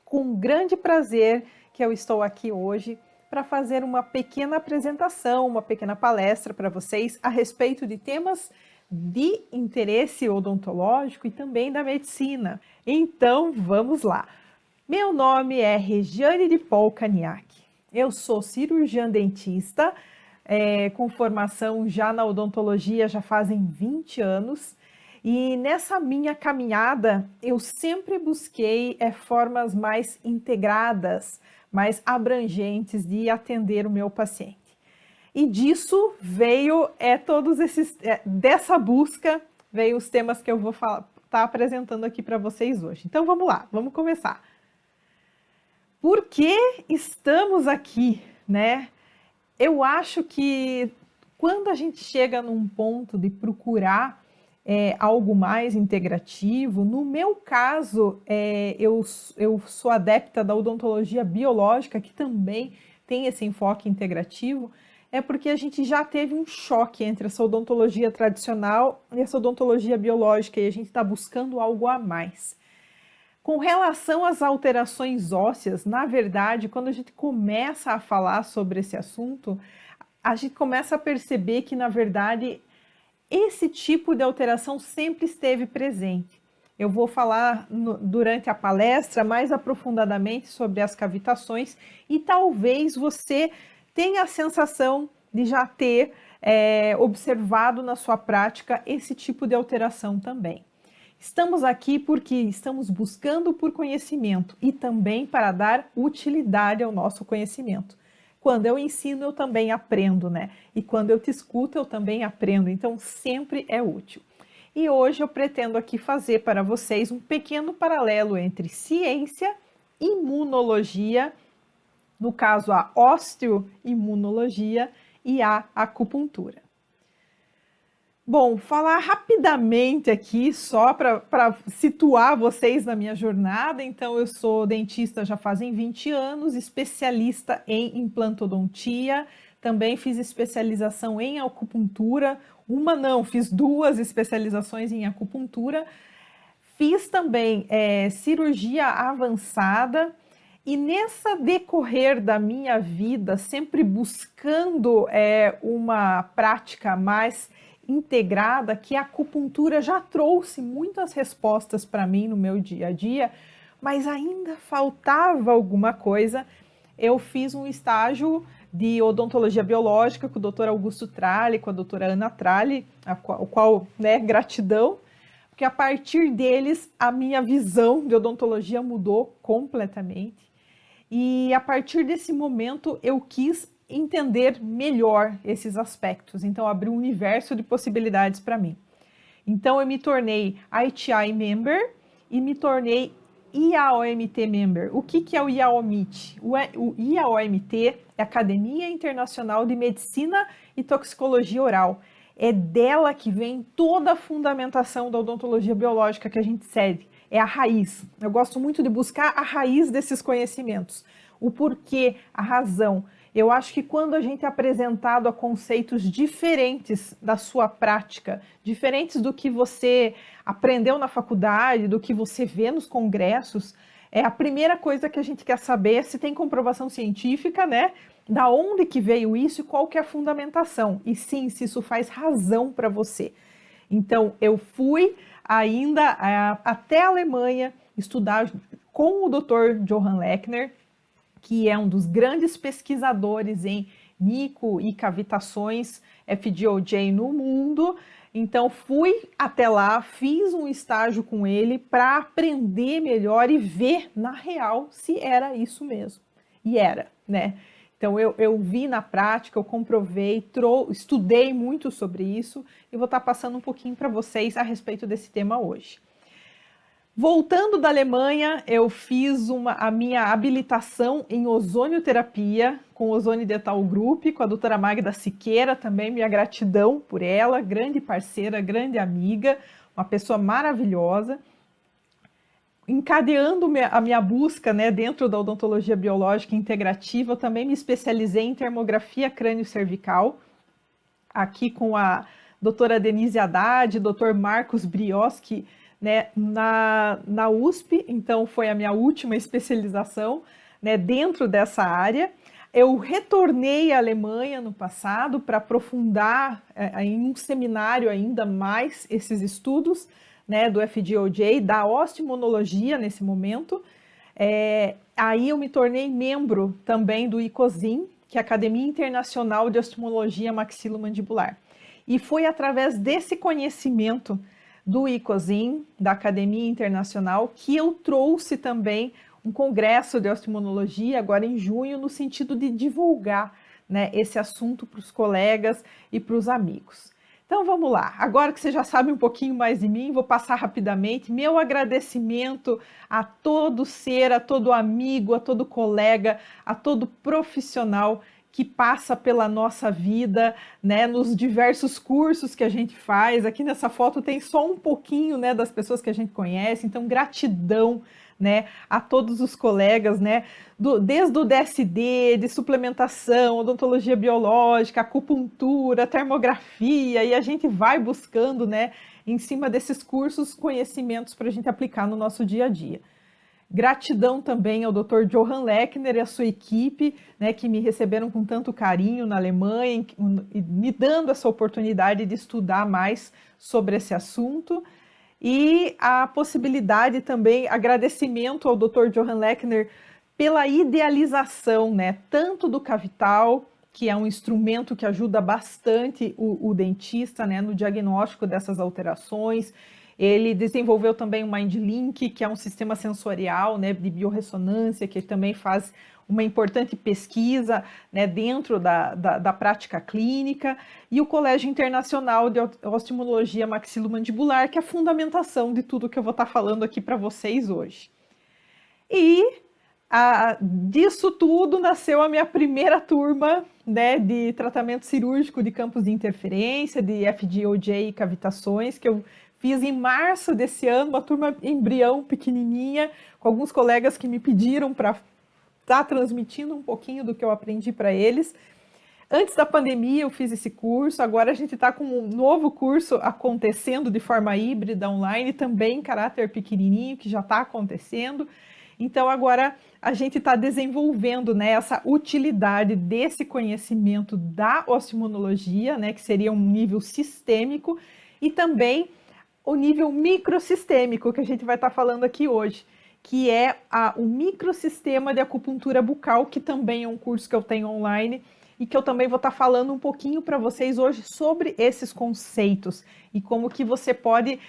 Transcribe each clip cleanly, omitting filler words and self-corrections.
com grande prazer que eu estou aqui hoje para fazer uma pequena apresentação, uma pequena palestra para vocês a respeito de temas de interesse odontológico e também da medicina. Então, vamos lá. Meu nome é Regiane de Paul Caniac. Eu sou cirurgiã dentista, com formação já na odontologia já fazem 20 anos. E nessa minha caminhada, eu sempre busquei formas mais integradas, mais abrangentes de atender o meu paciente. E disso veio dessa busca, veio os temas que eu vou estar apresentando aqui para vocês hoje. Então vamos lá, vamos começar. Por que estamos aqui, né? Eu acho que quando a gente chega num ponto de procurar algo mais integrativo, no meu caso, eu sou adepta da odontologia biológica, que também tem esse enfoque integrativo, é porque a gente já teve um choque entre essa odontologia tradicional e essa odontologia biológica, e a gente está buscando algo a mais. Com relação às alterações ósseas, na verdade, quando a gente começa a falar sobre esse assunto, a gente começa a perceber que, na verdade, esse tipo de alteração sempre esteve presente. Eu vou falar durante a palestra mais aprofundadamente sobre as cavitações e talvez você tenha a sensação de já ter observado na sua prática esse tipo de alteração também. Estamos aqui porque estamos buscando por conhecimento e também para dar utilidade ao nosso conhecimento. Quando eu ensino, eu também aprendo, né? E quando eu te escuto, eu também aprendo. Então, sempre é útil. E hoje eu pretendo aqui fazer para vocês um pequeno paralelo entre ciência, imunologia, no caso a osteoimunologia e a acupuntura. Bom, falar rapidamente aqui, só para situar vocês na minha jornada. Então, eu sou dentista já fazem 20 anos, especialista em implantodontia, também fiz especialização em acupuntura, fiz 2 especializações em acupuntura, fiz também cirurgia avançada, e nessa decorrer da minha vida, sempre buscando uma prática mais integrada, que a acupuntura já trouxe muitas respostas para mim no meu dia a dia, mas ainda faltava alguma coisa. Eu fiz um estágio de odontologia biológica com o Dr. Augusto Tralli, com a doutora Ana Tralli, o qual, né, gratidão, porque a partir deles a minha visão de odontologia mudou completamente. E a partir desse momento eu quis entender melhor esses aspectos, então abriu um universo de possibilidades para mim. Então eu me tornei ITI Member e me tornei IAOMT Member. O que é o IAOMT? O IAOMT é a Academia Internacional de Medicina e Toxicologia Oral. É dela que vem toda a fundamentação da odontologia biológica que a gente segue. É a raiz. Eu gosto muito de buscar a raiz desses conhecimentos. O porquê, a razão. Eu acho que quando a gente é apresentado a conceitos diferentes da sua prática, diferentes do que você aprendeu na faculdade, do que você vê nos congressos, a primeira coisa que a gente quer saber é se tem comprovação científica, né? Da onde que veio isso e qual que é a fundamentação. E sim, se isso faz razão para você. Então, eu fui ainda até a Alemanha estudar com o Dr. Johann Lechner, que é um dos grandes pesquisadores em mico e cavitações FDOJ no mundo. Então, fui até lá, fiz um estágio com ele para aprender melhor e ver na real se era isso mesmo. E era, né? Então, eu vi na prática, eu comprovei, estudei muito sobre isso e vou estar passando um pouquinho para vocês a respeito desse tema hoje. Voltando da Alemanha, eu fiz a minha habilitação em ozonioterapia com o Ozone Dental Group, com a doutora Magda Siqueira, também minha gratidão por ela, grande parceira, grande amiga, uma pessoa maravilhosa. Encadeando a minha busca, né, dentro da odontologia biológica integrativa, eu também me especializei em termografia crânio-cervical, aqui com a doutora Denise Haddad, doutor Marcos Brioski, né, na USP, então foi a minha última especialização, né, dentro dessa área. Eu retornei à Alemanha no passado para aprofundar em um seminário ainda mais esses estudos, né, do FDOJ, da osteomonologia nesse momento. Aí eu me tornei membro também do ICOSIM, que é a Academia Internacional de Osteomologia Maxilomandibular. E foi através desse conhecimento do ICOSIM, da Academia Internacional, que eu trouxe também um congresso de osteomonologia, agora em junho, no sentido de divulgar, né, esse assunto para os colegas e para os amigos. Então vamos lá, agora que você já sabe um pouquinho mais de mim, vou passar rapidamente. Meu agradecimento a todo ser, a todo amigo, a todo colega, a todo profissional que passa pela nossa vida, né, nos diversos cursos que a gente faz. Aqui nessa foto tem só um pouquinho, né, das pessoas que a gente conhece, então gratidão, né, a todos os colegas, né, desde o DSD, de suplementação, odontologia biológica, acupuntura, termografia, e a gente vai buscando, né, em cima desses cursos, conhecimentos para a gente aplicar no nosso dia a dia. Gratidão também ao Dr. Johann Lechner e a sua equipe, né, que me receberam com tanto carinho na Alemanha, me dando essa oportunidade de estudar mais sobre esse assunto. E a possibilidade também, agradecimento ao Dr. Johann Lechner pela idealização, né, tanto do Cavital, que é um instrumento que ajuda bastante o dentista, né, no diagnóstico dessas alterações. Ele desenvolveu também o MindLink, que é um sistema sensorial, né, de biorressonância, que também faz uma importante pesquisa, né, dentro da prática clínica, e o Colégio Internacional de Osteomologia Maxilomandibular, que é a fundamentação de tudo que eu vou estar falando aqui para vocês hoje. E disso tudo nasceu a minha primeira turma, né, de tratamento cirúrgico de campos de interferência, de FDOJ e cavitações, que eu fiz em março desse ano, uma turma embrião pequenininha, com alguns colegas que me pediram para estar transmitindo um pouquinho do que eu aprendi para eles. Antes da pandemia eu fiz esse curso, agora a gente está com um novo curso acontecendo de forma híbrida online, também em caráter pequenininho, que já está acontecendo. Então agora a gente está desenvolvendo, né, essa utilidade desse conhecimento da osteomonologia, né, que seria um nível sistêmico, e também o nível microsistêmico, que a gente vai estar falando aqui hoje, que é o microsistema de acupuntura bucal, que também é um curso que eu tenho online e que eu também vou estar falando um pouquinho para vocês hoje sobre esses conceitos e como que você pode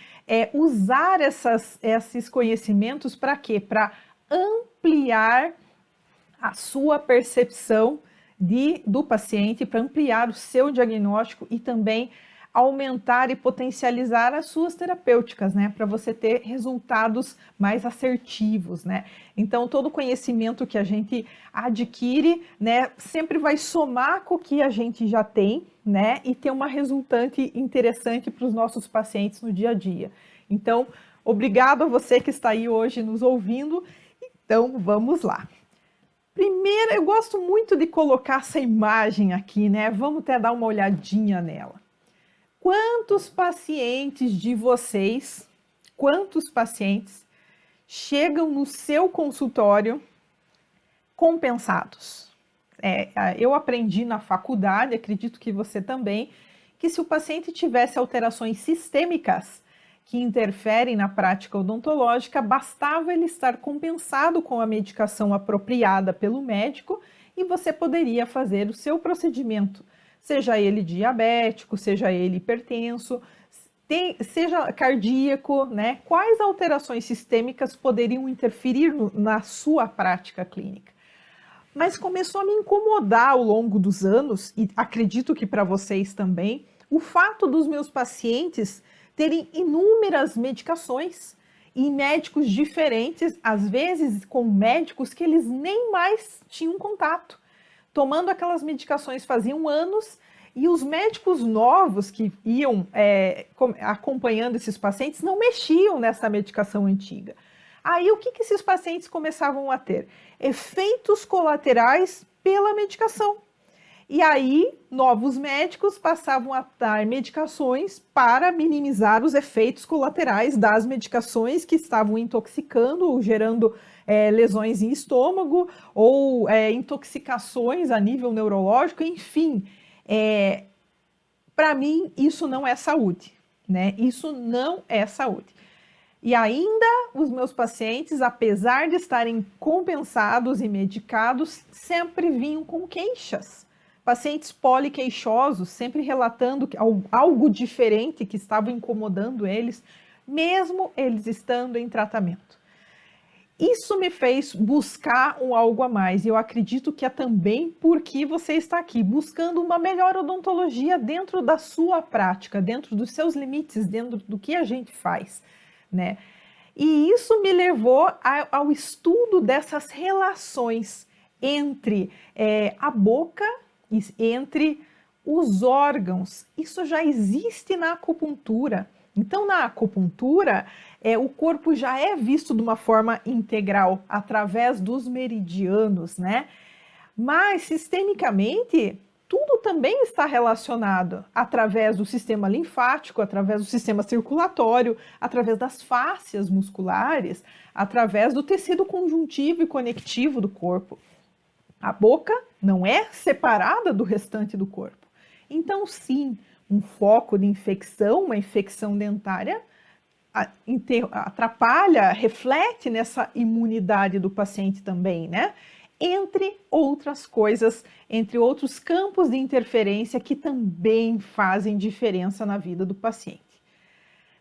usar esses conhecimentos para quê? Para ampliar a sua percepção do paciente, para ampliar o seu diagnóstico e também aumentar e potencializar as suas terapêuticas, né, para você ter resultados mais assertivos, né. Então, todo conhecimento que a gente adquire, né, sempre vai somar com o que a gente já tem, né, e ter uma resultante interessante para os nossos pacientes no dia a dia. Então, obrigado a você que está aí hoje nos ouvindo. Então, vamos lá. Primeiro, eu gosto muito de colocar essa imagem aqui, né, vamos até dar uma olhadinha nela. Quantos pacientes chegam no seu consultório compensados? Eu aprendi na faculdade, acredito que você também, que se o paciente tivesse alterações sistêmicas que interferem na prática odontológica, bastava ele estar compensado com a medicação apropriada pelo médico e você poderia fazer o seu procedimento, seja ele diabético, seja ele hipertenso, seja cardíaco, né? Quais alterações sistêmicas poderiam interferir na sua prática clínica? Mas começou a me incomodar ao longo dos anos, e acredito que para vocês também, o fato dos meus pacientes terem inúmeras medicações e médicos diferentes, às vezes com médicos que eles nem mais tinham contato, tomando aquelas medicações faziam anos, e os médicos novos que iam acompanhando esses pacientes não mexiam nessa medicação antiga. Aí o que esses pacientes começavam a ter? Efeitos colaterais pela medicação. E aí, novos médicos passavam a dar medicações para minimizar os efeitos colaterais das medicações que estavam intoxicando ou gerando lesões em estômago ou intoxicações a nível neurológico, enfim. Para mim, isso não é saúde, né? Isso não é saúde. E ainda os meus pacientes, apesar de estarem compensados e medicados, sempre vinham com queixas. Pacientes poliqueixosos, sempre relatando algo diferente que estava incomodando eles, mesmo eles estando em tratamento. Isso me fez buscar um algo a mais, e eu acredito que é também porque você está aqui, buscando uma melhor odontologia dentro da sua prática, dentro dos seus limites, dentro do que a gente faz, né? E isso me levou ao estudo dessas relações entre a boca e entre os órgãos. Isso já existe na acupuntura. Então, na acupuntura, o corpo já é visto de uma forma integral, através dos meridianos, né? Mas, sistemicamente, tudo também está relacionado através do sistema linfático, através do sistema circulatório, através das fáscias musculares, através do tecido conjuntivo e conectivo do corpo. A boca não é separada do restante do corpo. Então, sim, um foco de infecção, uma infecção dentária, atrapalha, reflete nessa imunidade do paciente também, né? Entre outras coisas, entre outros campos de interferência que também fazem diferença na vida do paciente.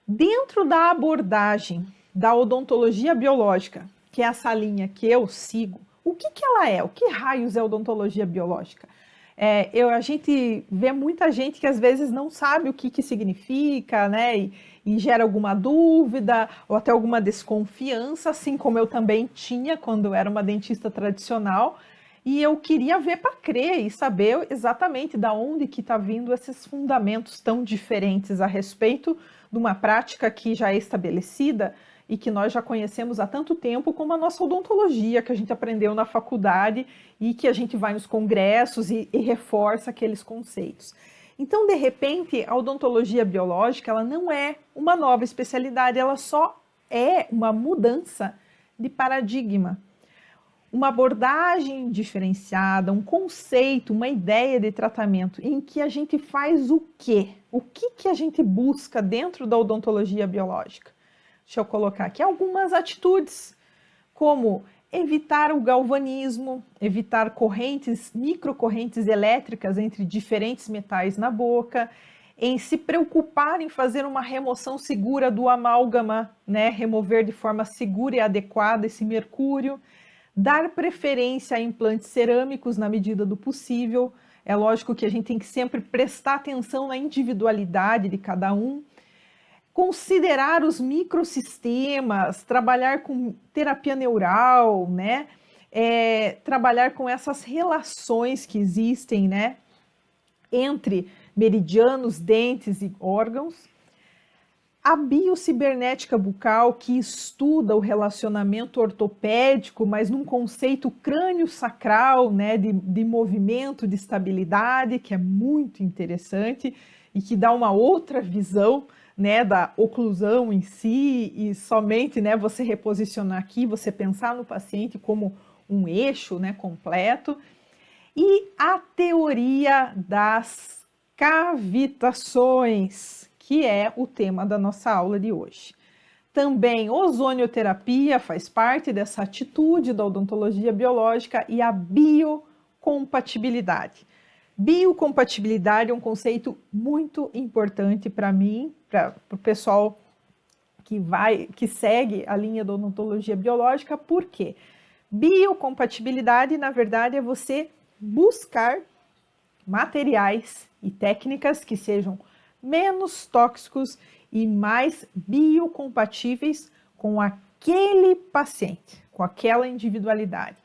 Dentro da abordagem da odontologia biológica, que é essa linha que eu sigo, o que ela é? O que raios é odontologia biológica? A gente vê muita gente que às vezes não sabe o que significa, né? E gera alguma dúvida ou até alguma desconfiança, assim como eu também tinha quando eu era uma dentista tradicional. E eu queria ver para crer e saber exatamente de onde que está vindo esses fundamentos tão diferentes a respeito de uma prática que já é estabelecida e que nós já conhecemos há tanto tempo, como a nossa odontologia, que a gente aprendeu na faculdade e que a gente vai nos congressos e reforça aqueles conceitos. Então, de repente, a odontologia biológica, ela não é uma nova especialidade, ela só é uma mudança de paradigma. Uma abordagem diferenciada, um conceito, uma ideia de tratamento em que a gente faz o quê? O que a gente busca dentro da odontologia biológica? Deixa eu colocar aqui algumas atitudes, como evitar o galvanismo, evitar correntes, microcorrentes elétricas entre diferentes metais na boca, em se preocupar em fazer uma remoção segura do amálgama, né? Remover de forma segura e adequada esse mercúrio, dar preferência a implantes cerâmicos na medida do possível. É lógico que a gente tem que sempre prestar atenção na individualidade de cada um, considerar os microsistemas, trabalhar com terapia neural, né? Trabalhar com essas relações que existem, né? Entre meridianos, dentes e órgãos. A biocibernética bucal, que estuda o relacionamento ortopédico, mas num conceito crânio-sacral, né? De movimento, de estabilidade, que é muito interessante e que dá uma outra visão, né, da oclusão em si, e somente, né, você reposicionar aqui, você pensar no paciente como um eixo, né, completo. E a teoria das cavitações, que é o tema da nossa aula de hoje. Também ozonioterapia faz parte dessa atitude da odontologia biológica, e a biocompatibilidade. Biocompatibilidade é um conceito muito importante para mim, para o pessoal que segue a linha da odontologia biológica. Por quê? Biocompatibilidade, na verdade, é você buscar materiais e técnicas que sejam menos tóxicos e mais biocompatíveis com aquele paciente, com aquela individualidade.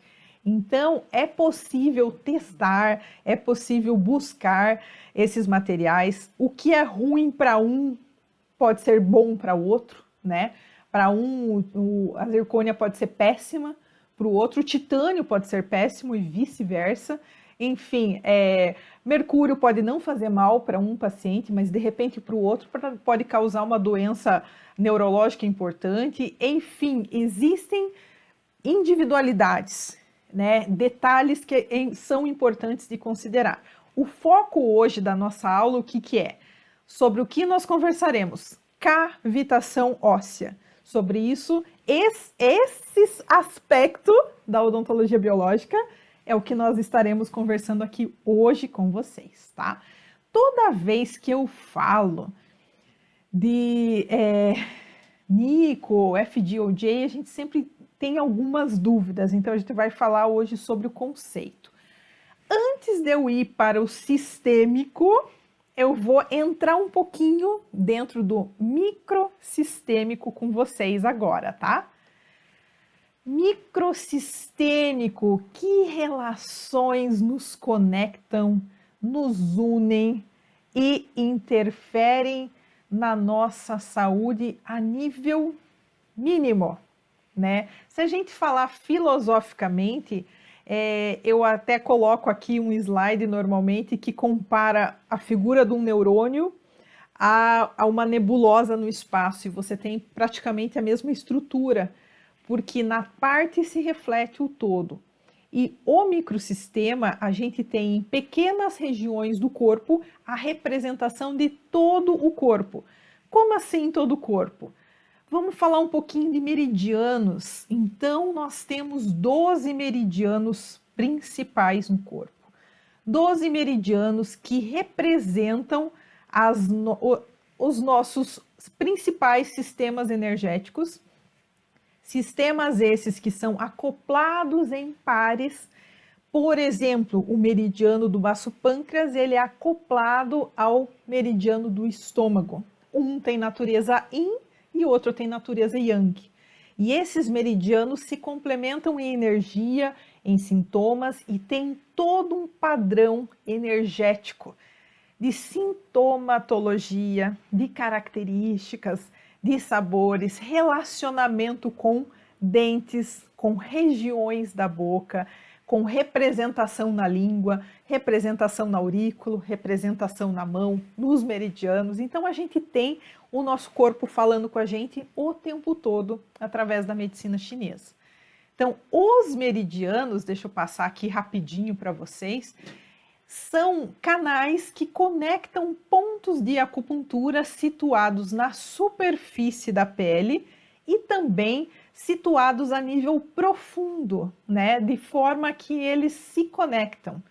Então, é possível testar, é possível buscar esses materiais. O que é ruim para um pode ser bom para o outro, né? Para um, a zircônia pode ser péssima, para o outro, o titânio pode ser péssimo e vice-versa. Enfim, mercúrio pode não fazer mal para um paciente, mas de repente para o outro pode causar uma doença neurológica importante. Enfim, existem individualidades, né? Detalhes que são importantes de considerar. O foco hoje da nossa aula, o que é? Sobre o que nós conversaremos? Cavitação óssea. Sobre isso, esse aspecto da odontologia biológica é o que nós estaremos conversando aqui hoje com vocês, tá? Toda vez que eu falo de NICO, FDOJ, a gente sempre tem algumas dúvidas, então a gente vai falar hoje sobre o conceito. Antes de eu ir para o sistêmico, eu vou entrar um pouquinho dentro do microsistêmico com vocês agora, tá? Microsistêmico, que relações nos conectam, nos unem e interferem na nossa saúde a nível mínimo, né? Se a gente falar filosoficamente, eu até coloco aqui um slide normalmente que compara a figura de um neurônio a uma nebulosa no espaço, e você tem praticamente a mesma estrutura, porque na parte se reflete o todo. E o microsistema, a gente tem em pequenas regiões do corpo a representação de todo o corpo. Como assim todo o corpo? Vamos falar um pouquinho de meridianos. Então, nós temos 12 meridianos principais no corpo. 12 meridianos que representam os nossos principais sistemas energéticos. Sistemas esses que são acoplados em pares. Por exemplo, o meridiano do baço pâncreas, ele é acoplado ao meridiano do estômago. Um tem natureza yin e o outro tem natureza yang. E esses meridianos se complementam em energia, em sintomas, e tem todo um padrão energético de sintomatologia, de características, de sabores, relacionamento com dentes, com regiões da boca, com representação na língua, representação na aurícula, representação na mão, nos meridianos. Então a gente tem o nosso corpo falando com a gente o tempo todo através da medicina chinesa. Então, os meridianos, deixa eu passar aqui rapidinho para vocês, são canais que conectam pontos de acupuntura situados na superfície da pele e também situados a nível profundo, né? De forma que eles se conectam.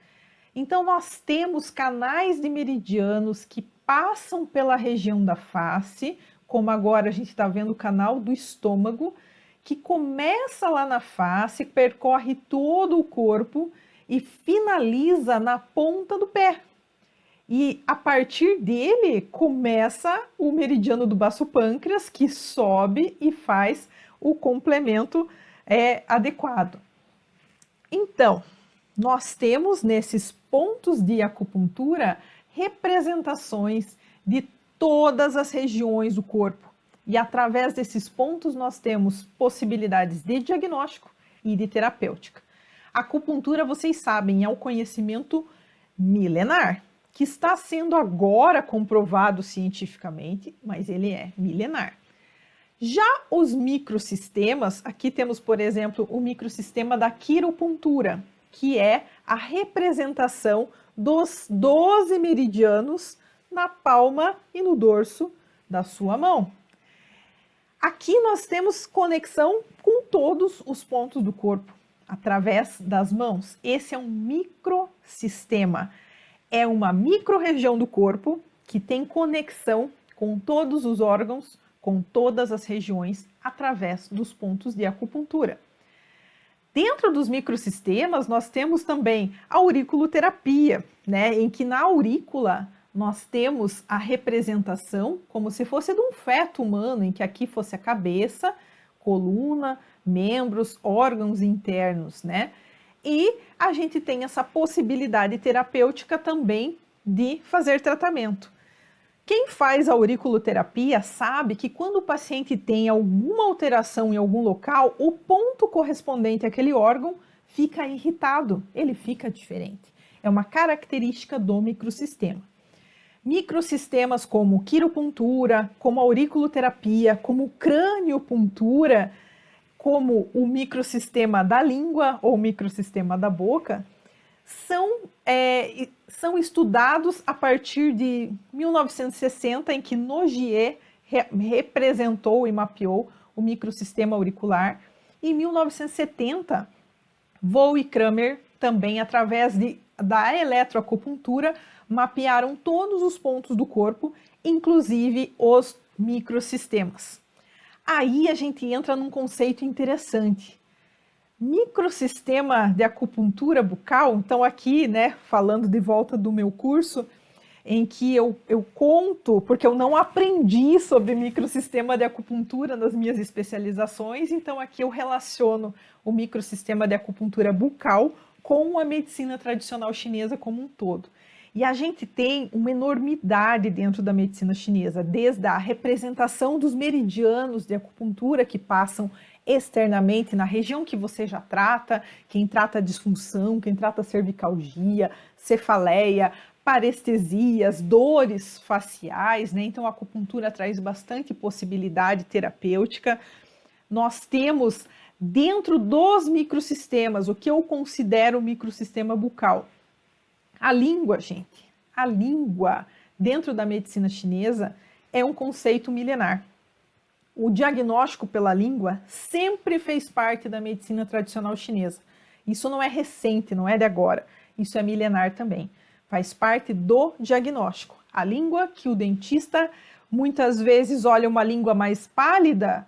Então, nós temos canais de meridianos que passam pela região da face, como agora a gente está vendo o canal do estômago, que começa lá na face, percorre todo o corpo e finaliza na ponta do pé. E a partir dele começa o meridiano do baço pâncreas, que sobe e faz o complemento adequado. Então, nós temos nesses pontos de acupuntura representações de todas as regiões do corpo. E através desses pontos nós temos possibilidades de diagnóstico e de terapêutica. A acupuntura, vocês sabem, é um conhecimento milenar, que está sendo agora comprovado cientificamente, mas ele é milenar. Já os microsistemas, aqui temos, por exemplo, o microsistema da quiropuntura, que é a representação dos 12 meridianos na palma e no dorso da sua mão. Aqui nós temos conexão com todos os pontos do corpo, através das mãos. Esse é um microsistema. É uma micro-região do corpo que tem conexão com todos os órgãos, com todas as regiões, através dos pontos de acupuntura. Dentro dos microsistemas, nós temos também a auriculoterapia, né, em que na aurícula nós temos a representação como se fosse de um feto humano, em que aqui fosse a cabeça, coluna, membros, órgãos internos, né? E a gente tem essa possibilidade terapêutica também de fazer tratamento. Quem faz a auriculoterapia sabe que quando o paciente tem alguma alteração em algum local, o ponto correspondente àquele órgão fica irritado, ele fica diferente. É uma característica do microsistema. Microsistemas como quiropuntura, como auriculoterapia, como craniopuntura, como o microsistema da língua ou microsistema da boca, são estudados a partir de 1960, em que Nogier representou e mapeou o microsistema auricular. Em 1970, Voll e Kramer, também através da eletroacupuntura, mapearam todos os pontos do corpo, inclusive os microsistemas. Aí a gente entra num conceito interessante. Microsistema de acupuntura bucal, então aqui, né, falando de volta do meu curso, em que eu conto, porque eu não aprendi sobre microsistema de acupuntura nas minhas especializações, então aqui eu relaciono o microsistema de acupuntura bucal com a medicina tradicional chinesa como um todo. E a gente tem uma enormidade dentro da medicina chinesa, desde a representação dos meridianos de acupuntura que passam externamente na região que você já trata, quem trata disfunção, quem trata cervicalgia, cefaleia, parestesias, dores faciais, né? Então a acupuntura traz bastante possibilidade terapêutica. Nós temos dentro dos microsistemas o que eu considero microsistema bucal. A língua, gente, a língua dentro da medicina chinesa é um conceito milenar. O diagnóstico pela língua sempre fez parte da medicina tradicional chinesa. Isso não é recente, não é de agora. Isso é milenar também. Faz parte do diagnóstico. A língua que o dentista muitas vezes olha uma língua mais pálida.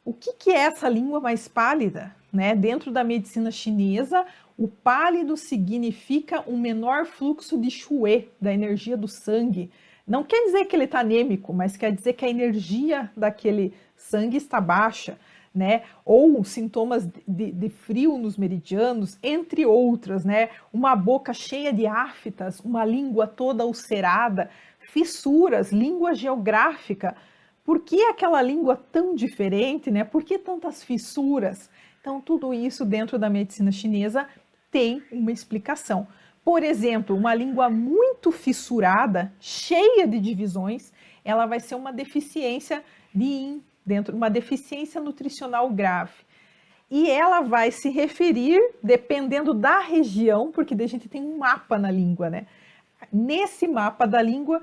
O que é essa língua mais pálida? Né? Dentro da medicina chinesa, o pálido significa um menor fluxo de shui, da energia do sangue. Não quer dizer que ele está anêmico, mas quer dizer que a energia daquele sangue está baixa, né? Ou sintomas de frio nos meridianos, entre outras, né? Uma boca cheia de aftas, uma língua toda ulcerada, fissuras, língua geográfica. Por que aquela língua tão diferente, né? Por que tantas fissuras? Então, tudo isso dentro da medicina chinesa tem uma explicação. Por exemplo, uma língua muito fissurada, cheia de divisões, ela vai ser uma deficiência de yin, uma deficiência nutricional grave. E ela vai se referir, dependendo da região, porque a gente tem um mapa na língua, né? Nesse mapa da língua,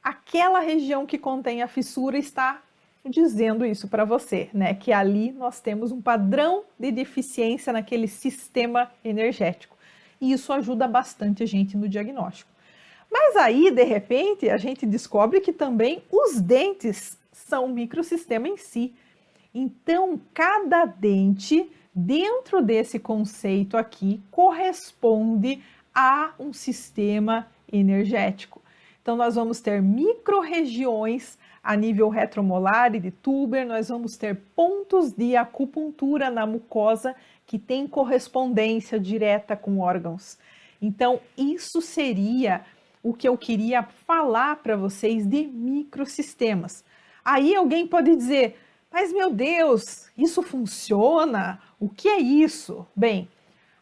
aquela região que contém a fissura está dizendo isso para você, né? Que ali nós temos um padrão de deficiência naquele sistema energético. E isso ajuda bastante a gente no diagnóstico. Mas aí, de repente, a gente descobre que também os dentes são um microsistema em si. Então, cada dente, dentro desse conceito aqui, corresponde a um sistema energético. Então, nós vamos ter micro-regiões a nível retromolar e de Tuber, nós vamos ter pontos de acupuntura na mucosa que tem correspondência direta com órgãos. Então, isso seria o que eu queria falar para vocês de microsistemas. Aí alguém pode dizer, mas meu Deus, isso funciona? O que é isso? Bem,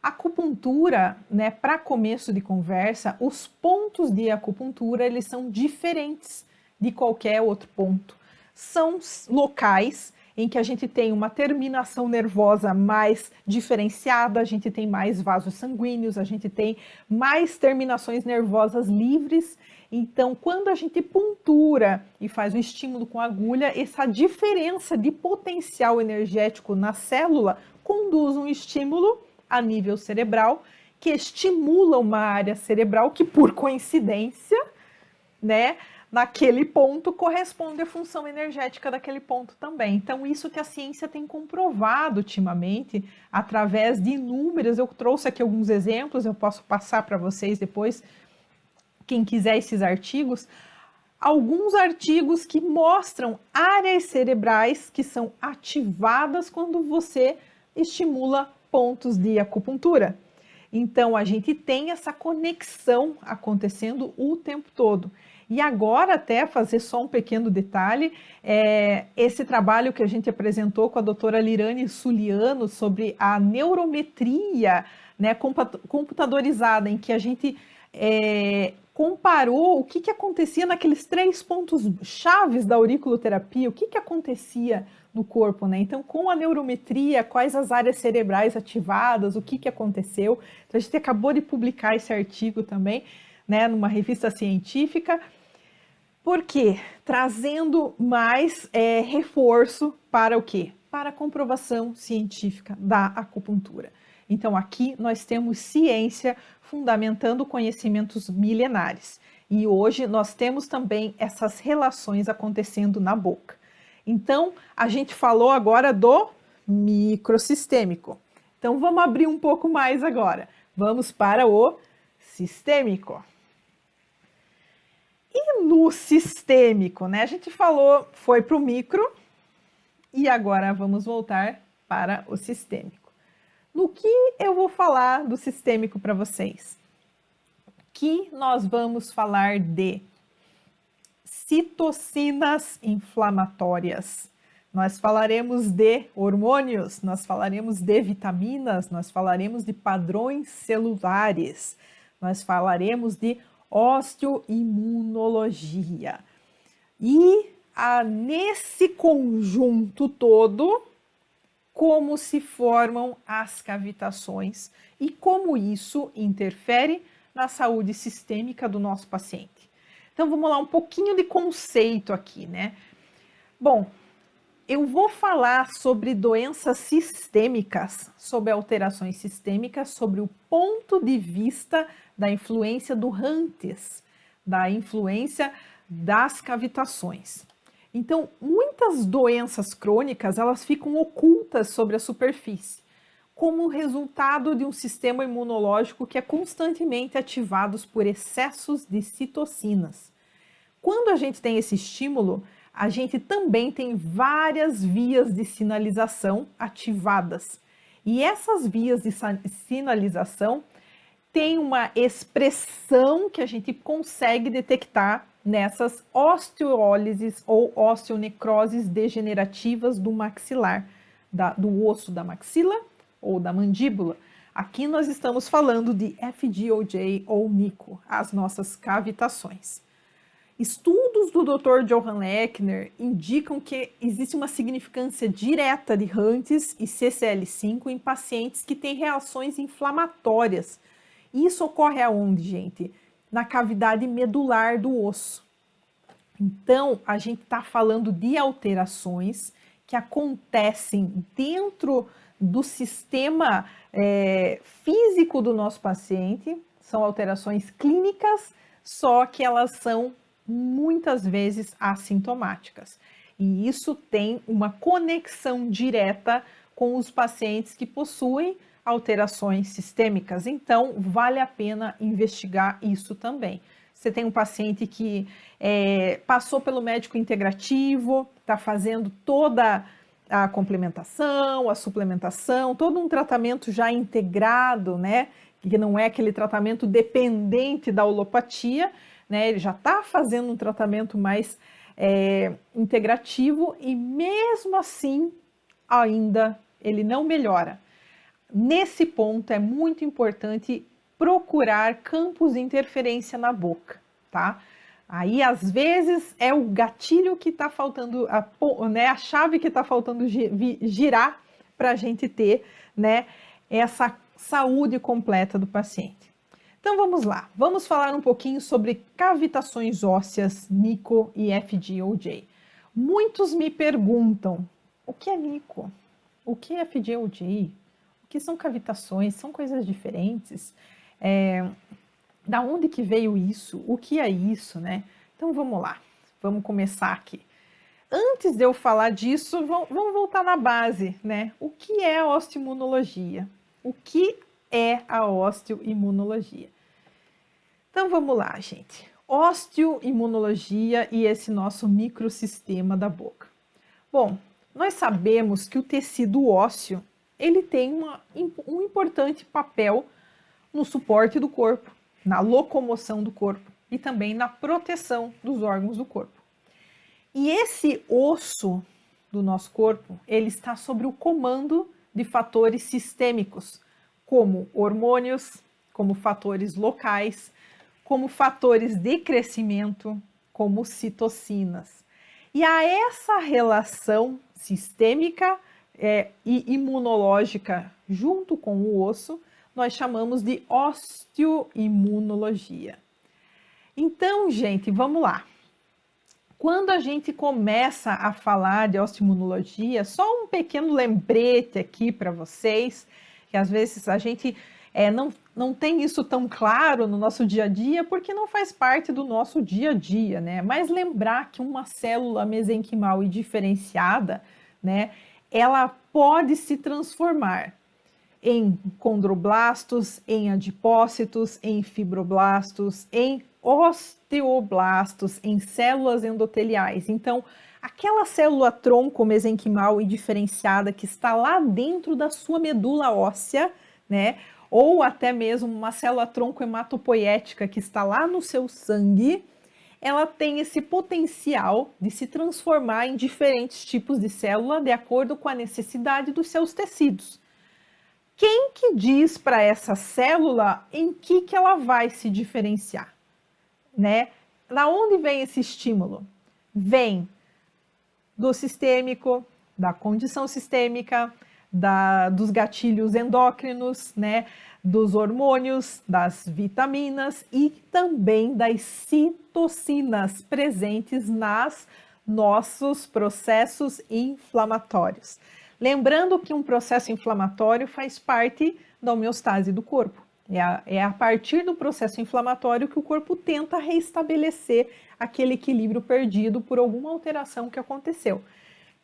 acupuntura, né, para começo de conversa, os pontos de acupuntura, eles são diferentes de qualquer outro ponto. São locais em que a gente tem uma terminação nervosa mais diferenciada, a gente tem mais vasos sanguíneos, a gente tem mais terminações nervosas livres. Então, quando a gente puntura e faz o estímulo com agulha, essa diferença de potencial energético na célula conduz um estímulo a nível cerebral, que estimula uma área cerebral que, por coincidência, né, naquele ponto corresponde à função energética daquele ponto também. Então, isso que a ciência tem comprovado ultimamente, através de inúmeras, eu trouxe aqui alguns exemplos, eu posso passar para vocês depois, quem quiser esses artigos, alguns artigos que mostram áreas cerebrais que são ativadas quando você estimula pontos de acupuntura. Então, a gente tem essa conexão acontecendo o tempo todo. E agora, até fazer só um pequeno detalhe, esse trabalho que a gente apresentou com a doutora Lirane Suliano sobre a neurometria né, computadorizada, em que a gente comparou o que acontecia naqueles 3 pontos chaves da auriculoterapia, o que acontecia no corpo, né? Então, com a neurometria, quais as áreas cerebrais ativadas, o que aconteceu. Então, a gente acabou de publicar esse artigo também, né, numa revista científica. Por quê? Trazendo mais reforço para o quê? Para a comprovação científica da acupuntura. Então, aqui nós temos ciência fundamentando conhecimentos milenares. E hoje nós temos também essas relações acontecendo na boca. Então, a gente falou agora do microsistêmico. Então, vamos abrir um pouco mais agora. Vamos para o sistêmico. E no sistêmico, né? A gente falou, foi para o micro, e agora vamos voltar para o sistêmico. No que eu vou falar do sistêmico para vocês? Que nós vamos falar de citocinas inflamatórias. Nós falaremos de hormônios, nós falaremos de vitaminas, nós falaremos de padrões celulares, nós falaremos de osteoimunologia. E nesse conjunto todo, como se formam as cavitações e como isso interfere na saúde sistêmica do nosso paciente. Então, vamos lá, um pouquinho de conceito aqui, né? Bom, eu vou falar sobre doenças sistêmicas, sobre alterações sistêmicas, sobre o ponto de vista da influência do HANTES, da influência das cavitações. Então, muitas doenças crônicas, elas ficam ocultas sobre a superfície, como resultado de um sistema imunológico que é constantemente ativado por excessos de citocinas. Quando a gente tem esse estímulo, a gente também tem várias vias de sinalização ativadas. E essas vias de sinalização têm uma expressão que a gente consegue detectar nessas osteólises ou osteonecroses degenerativas do maxilar, do osso da maxila ou da mandíbula. Aqui nós estamos falando de FGOJ ou NICO, as nossas cavitações. Estudos do Dr. Johann Lechner indicam que existe uma significância direta de HANTES e CCL5 em pacientes que têm reações inflamatórias. Isso ocorre aonde, gente? Na cavidade medular do osso. Então, a gente está falando de alterações que acontecem dentro do sistema físico do nosso paciente, são alterações clínicas, só que elas são muitas vezes assintomáticas. E isso tem uma conexão direta com os pacientes que possuem alterações sistêmicas. Então, vale a pena investigar isso também. Você tem um paciente que passou pelo médico integrativo, está fazendo toda a complementação, a suplementação, todo um tratamento já integrado, né? Que não é aquele tratamento dependente da alopatia, né? Ele já está fazendo um tratamento mais integrativo e mesmo assim ainda ele não melhora. Nesse ponto é muito importante procurar campos de interferência na boca, tá? Aí, às vezes, é o gatilho que está faltando, a chave que está faltando girar para a gente ter, né, essa saúde completa do paciente. Então, vamos lá. Vamos falar um pouquinho sobre cavitações ósseas, NICO e FGOJ. Muitos me perguntam, o que é NICO? O que é FGOJ? O que são cavitações? São coisas diferentes? Da onde que veio isso? O que é isso, né? Então vamos lá, vamos começar aqui. Antes de eu falar disso, vamos voltar na base, né? O que é a osteoimunologia? O que é a osteoimunologia? Então vamos lá, gente. Osteoimunologia e esse nosso microsistema da boca. Bom, nós sabemos que o tecido ósseo, ele tem um importante papel no suporte do corpo, na locomoção do corpo e também na proteção dos órgãos do corpo. E esse osso do nosso corpo, ele está sob o comando de fatores sistêmicos, como hormônios, como fatores locais, como fatores de crescimento, como citocinas. E a essa relação sistêmica e imunológica junto com o osso, nós chamamos de osteoimunologia. Então, gente, vamos lá. Quando a gente começa a falar de osteoimunologia, só um pequeno lembrete aqui para vocês, que às vezes a gente não tem isso tão claro no nosso dia a dia, porque não faz parte do nosso dia a dia, né? Mas lembrar que uma célula mesenquimal e diferenciada, né, ela pode se transformar em condroblastos, em adipócitos, em fibroblastos, em osteoblastos, em células endoteliais. Então, aquela célula tronco mesenquimal e diferenciada que está lá dentro da sua medula óssea, né? Ou até mesmo uma célula tronco hematopoética que está lá no seu sangue, ela tem esse potencial de se transformar em diferentes tipos de célula de acordo com a necessidade dos seus tecidos. Quem que diz para essa célula em que ela vai se diferenciar, né? Da onde vem esse estímulo? Vem do sistêmico, da condição sistêmica, dos gatilhos endócrinos, né? Dos hormônios, das vitaminas e também das citocinas presentes nos nossos processos inflamatórios. Lembrando que um processo inflamatório faz parte da homeostase do corpo. É a partir do processo inflamatório que o corpo tenta restabelecer aquele equilíbrio perdido por alguma alteração que aconteceu.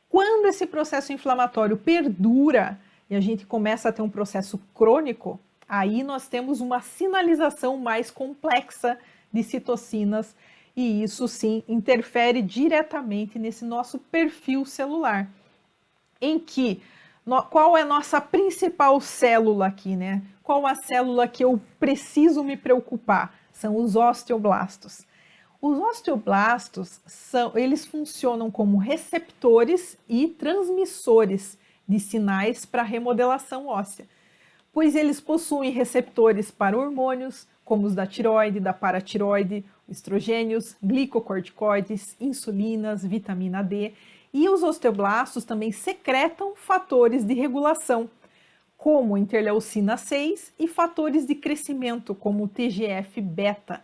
Quando esse processo inflamatório perdura e a gente começa a ter um processo crônico, aí nós temos uma sinalização mais complexa de citocinas e isso sim interfere diretamente nesse nosso perfil celular. Em que, qual é a nossa principal célula aqui, né? Qual a célula que eu preciso me preocupar? São os osteoblastos. Os osteoblastos, eles funcionam como receptores e transmissores de sinais para remodelação óssea, pois eles possuem receptores para hormônios, como os da tireoide, da paratireoide, estrogênios, glicocorticoides, insulinas, vitamina D, e os osteoblastos também secretam fatores de regulação, como interleucina 6 e fatores de crescimento, como o TGF-beta,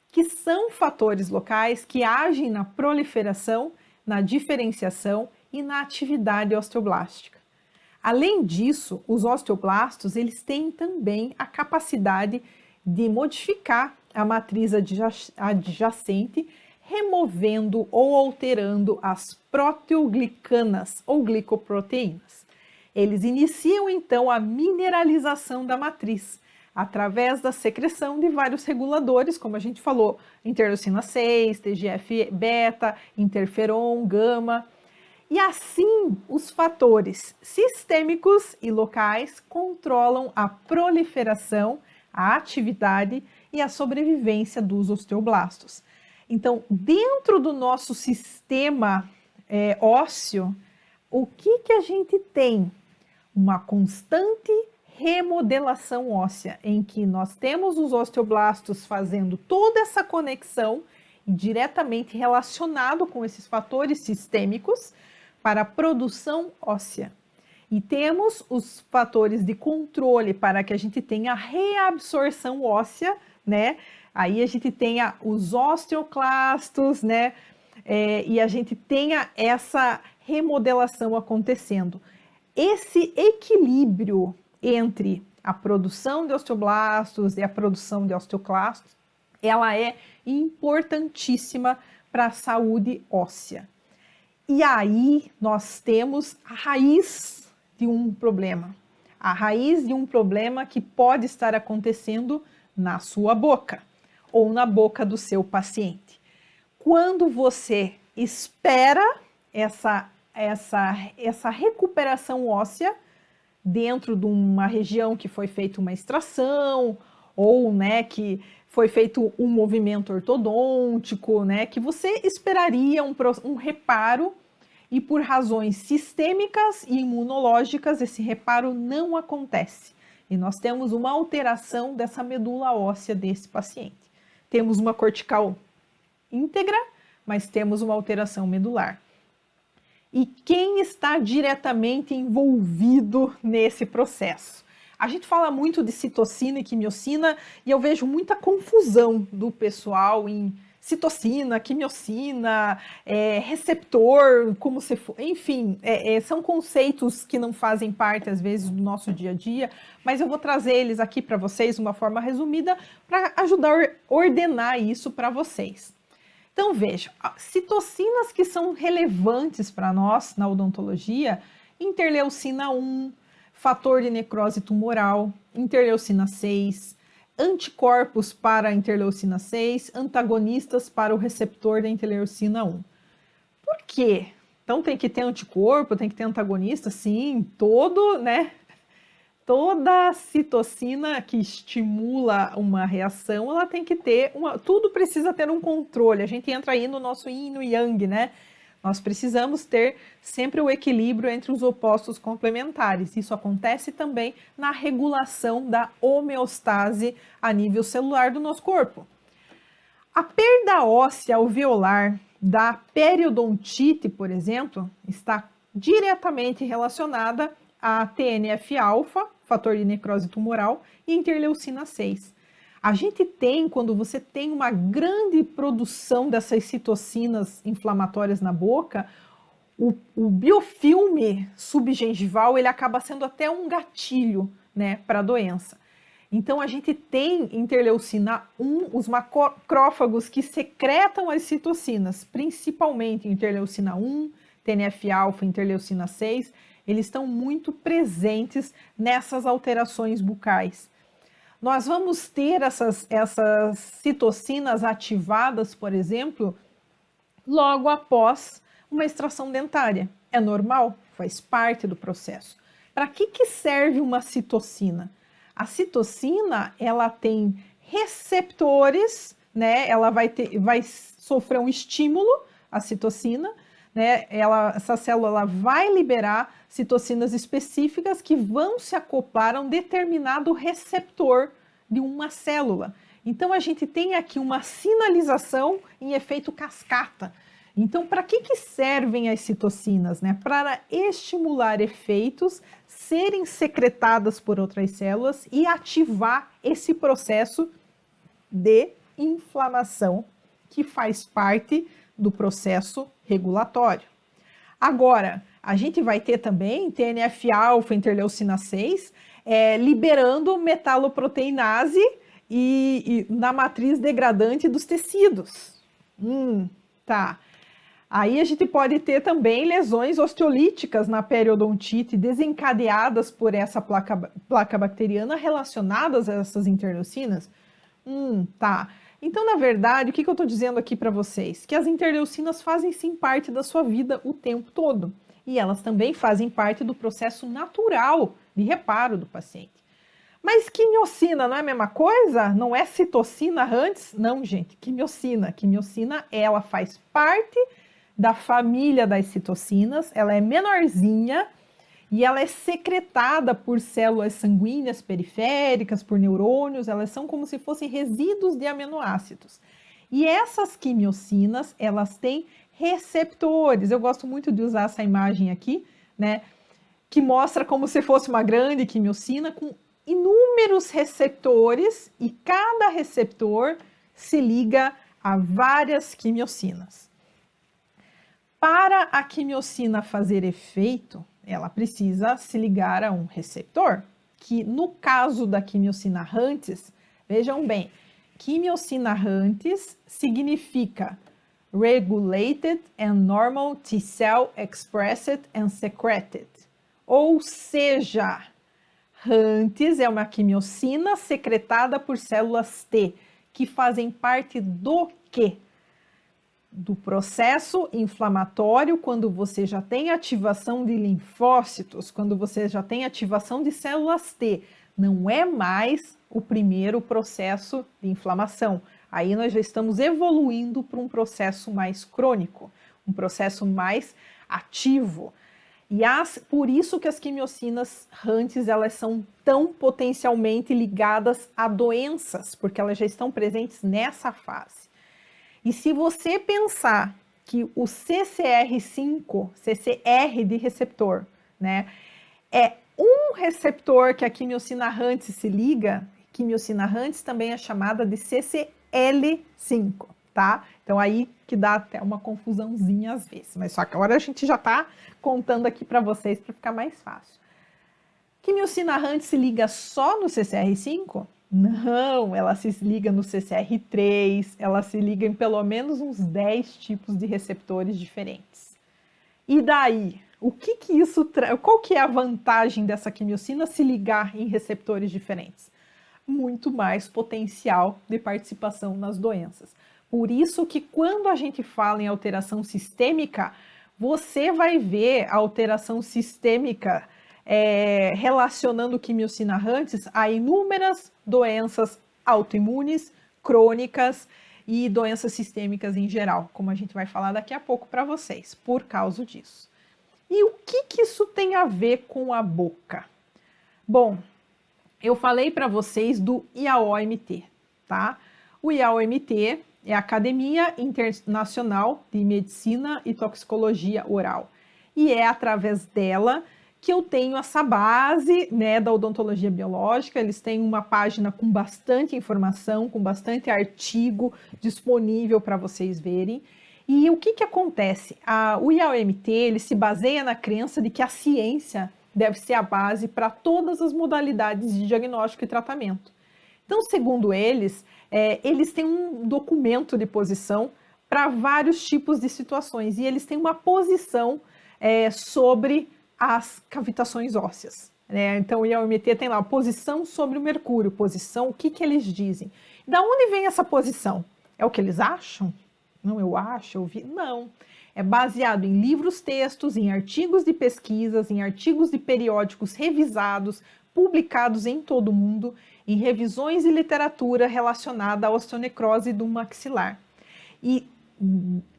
que são fatores locais que agem na proliferação, na diferenciação e na atividade osteoblástica. Além disso, os osteoblastos eles têm também a capacidade de modificar a matriz adjacente, removendo ou alterando as proteoglicanas ou glicoproteínas. Eles iniciam então a mineralização da matriz através da secreção de vários reguladores, como a gente falou, interleucina 6, TGF-beta, interferon, gama. E assim, os fatores sistêmicos e locais controlam a proliferação, a atividade e a sobrevivência dos osteoblastos. Então, dentro do nosso sistema ósseo, o que a gente tem? Uma constante remodelação óssea, em que nós temos os osteoblastos fazendo toda essa conexão e diretamente relacionado com esses fatores sistêmicos para a produção óssea. E temos os fatores de controle para que a gente tenha a reabsorção óssea, né? Aí a gente tenha os osteoclastos, né? E a gente tenha essa remodelação acontecendo. Esse equilíbrio entre a produção de osteoblastos e a produção de osteoclastos, ela é importantíssima para a saúde óssea. E aí nós temos a raiz de um problema. A raiz de um problema que pode estar acontecendo na sua boca ou na boca do seu paciente. Quando você espera essa recuperação óssea dentro de uma região que foi feita uma extração ou, né, que foi feito um movimento ortodôntico, né, que você esperaria um reparo e por razões sistêmicas e imunológicas esse reparo não acontece. E nós temos uma alteração dessa medula óssea desse paciente. Temos uma cortical íntegra, mas temos uma alteração medular. E quem está diretamente envolvido nesse processo? A gente fala muito de citocina e quimiocina e eu vejo muita confusão do pessoal em citocina, quimiocina, receptor, como se for, enfim, são conceitos que não fazem parte às vezes do nosso dia a dia, mas eu vou trazer eles aqui para vocês de uma forma resumida para ajudar a ordenar isso para vocês. Então veja, citocinas que são relevantes para nós na odontologia, interleucina 1, fator de necrose tumoral, interleucina 6, anticorpos para a interleucina 6, antagonistas para o receptor da interleucina 1. Por quê? Então tem que ter anticorpo, tem que ter antagonista, sim, toda citocina que estimula uma reação, ela tem que ter tudo precisa ter um controle. A gente entra aí no nosso yin e no yang, né? Nós precisamos ter sempre o equilíbrio entre os opostos complementares. Isso acontece também na regulação da homeostase a nível celular do nosso corpo. A perda óssea alveolar da periodontite, por exemplo, está diretamente relacionada a TNF-alfa, fator de necrose tumoral, e interleucina 6. A gente tem, quando você tem uma grande produção dessas citocinas inflamatórias na boca, o biofilme subgengival, ele acaba sendo até um gatilho, né, para a doença. Então, a gente tem interleucina 1, os macrófagos que secretam as citocinas, principalmente interleucina 1, TNF-alfa, interleucina 6, eles estão muito presentes nessas alterações bucais. Nós vamos ter essas citocinas ativadas, por exemplo, logo após uma extração dentária. É normal, faz parte do processo. Para que serve uma citocina? A citocina, ela tem receptores, né? Ela vai sofrer um estímulo, a citocina, né? Essa célula vai liberar citocinas específicas que vão se acoplar a um determinado receptor de uma célula. Então, a gente tem aqui uma sinalização em efeito cascata. Então, para que servem as citocinas? Né? Para estimular efeitos, serem secretadas por outras células e ativar esse processo de inflamação que faz parte do processo regulatório. Agora, a gente vai ter também TNF-alfa, interleucina 6, liberando metaloproteinase e na matriz degradante dos tecidos. Tá. Aí a gente pode ter também lesões osteolíticas na periodontite desencadeadas por essa placa bacteriana relacionadas a essas interleucinas. Tá. Então, na verdade, o que eu estou dizendo aqui para vocês? Que as interleucinas fazem sim parte da sua vida o tempo todo. E elas também fazem parte do processo natural de reparo do paciente. Mas quimiocina não é a mesma coisa? Não é citocina antes? Não, gente, quimiocina. Quimiocina, ela faz parte da família das citocinas, ela é menorzinha e ela é secretada por células sanguíneas periféricas, por neurônios, elas são como se fossem resíduos de aminoácidos. E essas quimiocinas, elas têm receptores. Eu gosto muito de usar essa imagem aqui, né, que mostra como se fosse uma grande quimiocina com inúmeros receptores e cada receptor se liga a várias quimiocinas. Para a quimiocina fazer efeito, ela precisa se ligar a um receptor, que no caso da quimiocina Huntes, vejam bem, quimiocina Huntes significa Regulated and Normal T-Cell Expressed and Secreted. Ou seja, Huntes é uma quimiocina secretada por células T, que fazem parte do quê? Do processo inflamatório, quando você já tem ativação de linfócitos, quando você já tem ativação de células T. Não é mais o primeiro processo de inflamação. Aí nós já estamos evoluindo para um processo mais crônico, um processo mais ativo. E por isso que as quimiocinas HUNTs, elas são tão potencialmente ligadas a doenças, porque elas já estão presentes nessa fase. E se você pensar que o CCR5, CCR de receptor, né, é um receptor que a quimiocina HUNTs se liga, quimiocina HUNTs também é chamada de CCL5, tá? Então aí que dá até uma confusãozinha às vezes, mas só que agora a gente já está contando aqui para vocês para ficar mais fácil. Quimiocina HUNTs se liga só no CCR5? Não, ela se liga no CCR3, ela se liga em pelo menos uns 10 tipos de receptores diferentes. E daí? Qual que é a vantagem dessa quimiocina se ligar em receptores diferentes? Muito mais potencial de participação nas doenças. Por isso que quando a gente fala em alteração sistêmica, você vai ver a alteração sistêmica relacionando quimiocina HUNTs a inúmeras doenças autoimunes, crônicas e doenças sistêmicas em geral, como a gente vai falar daqui a pouco para vocês, por causa disso. E o que isso tem a ver com a boca? Bom, eu falei para vocês do IAOMT, tá? O IAOMT é a Academia Internacional de Medicina e Toxicologia Oral. E é através dela que eu tenho essa base, né, da odontologia biológica. Eles têm uma página com bastante informação, com bastante artigo disponível para vocês verem. E o que acontece? O IAOMT, ele se baseia na crença de que a ciência deve ser a base para todas as modalidades de diagnóstico e tratamento. Então, segundo eles, eles têm um documento de posição para vários tipos de situações, e eles têm uma posição sobre as cavitações ósseas. Né? Então, o IAOMT tem lá, posição sobre o mercúrio, posição, o que eles dizem? Da onde vem essa posição? É o que eles acham? Não, eu acho, eu vi. Não. É baseado em livros, textos, em artigos de pesquisas, em artigos de periódicos revisados, publicados em todo o mundo, em revisões e literatura relacionada à osteonecrose do maxilar. E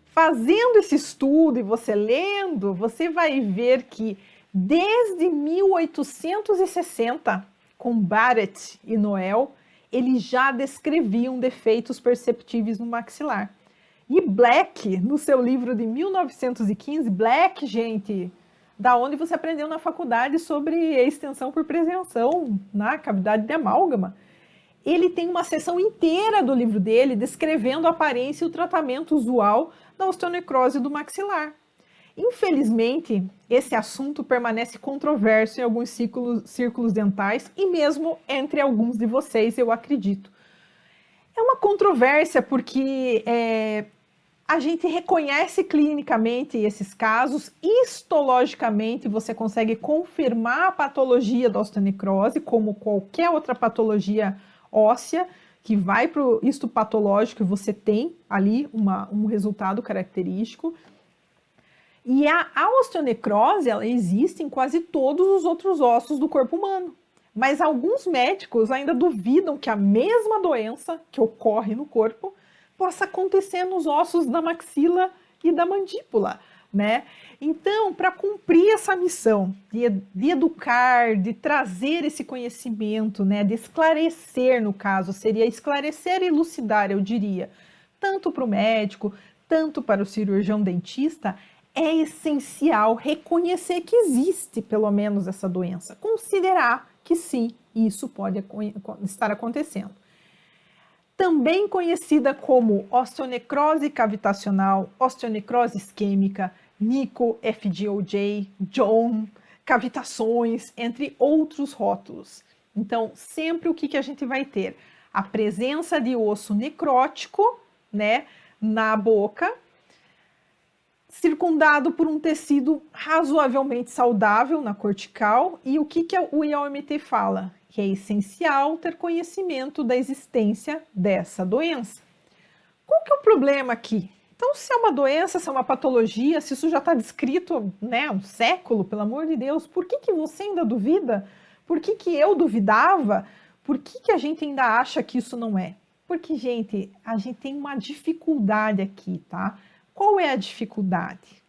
fazendo esse estudo e você lendo, você vai ver que desde 1860, com Barrett e Noel, eles já descreviam defeitos perceptíveis no maxilar. E Black, no seu livro de 1915, Black, gente, da onde você aprendeu na faculdade sobre extensão por prevenção na cavidade de amálgama, ele tem uma seção inteira do livro dele descrevendo a aparência e o tratamento usual da osteonecrose do maxilar. Infelizmente, esse assunto permanece controverso em alguns círculos dentais e mesmo entre alguns de vocês, eu acredito. É uma controvérsia porque a gente reconhece clinicamente esses casos, histologicamente você consegue confirmar a patologia da osteonecrose, como qualquer outra patologia óssea, que vai para o histopatológico e você tem ali um resultado característico. E a osteonecrose, ela existe em quase todos os outros ossos do corpo humano. Mas alguns médicos ainda duvidam que a mesma doença que ocorre no corpo possa acontecer nos ossos da maxila e da mandíbula, né? Então, para cumprir essa missão de educar, de trazer esse conhecimento, né, de esclarecer, no caso, seria esclarecer e elucidar, eu diria, tanto para o médico, tanto para o cirurgião dentista, é essencial reconhecer que existe, pelo menos, essa doença, considerar que sim, isso pode estar acontecendo. Também conhecida como osteonecrose cavitacional, osteonecrose isquêmica, Nico, FDOJ, John, cavitações, entre outros rótulos. Então, sempre o que a gente vai ter? A presença de osso necrótico, né, na boca, circundado por um tecido razoavelmente saudável na cortical. E o que o IAOMT fala? Que é essencial ter conhecimento da existência dessa doença. Qual que é o problema aqui? Então, se é uma doença, se é uma patologia, se isso já está descrito, né, há um século, pelo amor de Deus, por que você ainda duvida? Por que eu duvidava? Por que a gente ainda acha que isso não é? Porque, gente, a gente tem uma dificuldade aqui, tá? Qual é a dificuldade?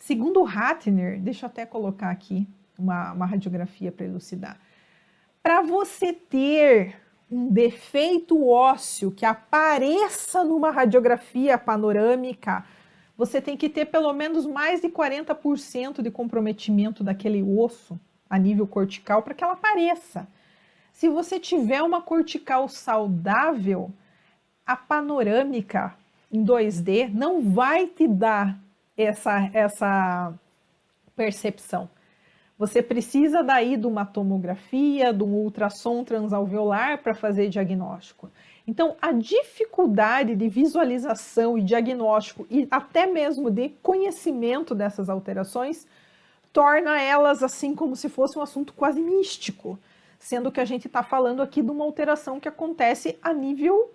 Segundo Ratner, deixa eu até colocar aqui uma radiografia para elucidar. Para você ter um defeito ósseo que apareça numa radiografia panorâmica, você tem que ter pelo menos mais de 40% de comprometimento daquele osso a nível cortical para que ela apareça. Se você tiver uma cortical saudável, a panorâmica em 2D não vai te dar essa percepção. Você precisa daí de uma tomografia, de um ultrassom transalveolar para fazer diagnóstico. Então, a dificuldade de visualização e diagnóstico e até mesmo de conhecimento dessas alterações torna elas assim como se fosse um assunto quase místico, sendo que a gente está falando aqui de uma alteração que acontece a nível